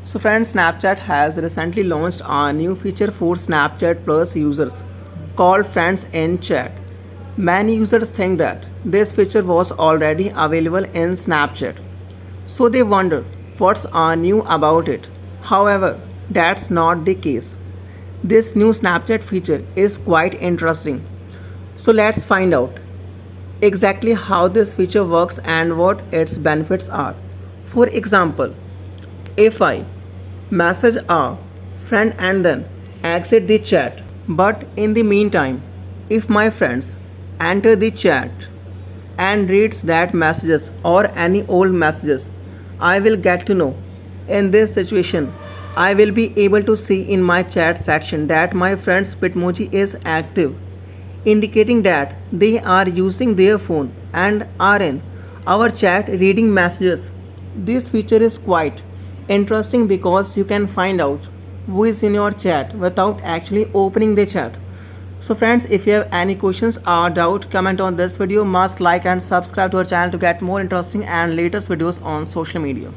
So friends, Snapchat has recently launched a new feature for Snapchat Plus users called Friends in Chat. Many users think that this feature was already available in Snapchat, so they wonder what's new about it. However, that's not the case. This new Snapchat feature is quite interesting. So let's find out exactly how this feature works and what its benefits are. For example, if I message a friend and then exit the chat, but in the meantime, if my friends enter the chat and reads that messages or any old messages, I will get to know. In this situation, I will be able to see in my chat section that my friend's Bitmoji is active, indicating that they are using their phone and are in our chat reading messages. This feature is quite interesting because you can find out who is in your chat without actually opening the chat. So friends, if you have any questions or doubt, comment on this video. Must like and subscribe to our channel to get more interesting and latest videos on social media.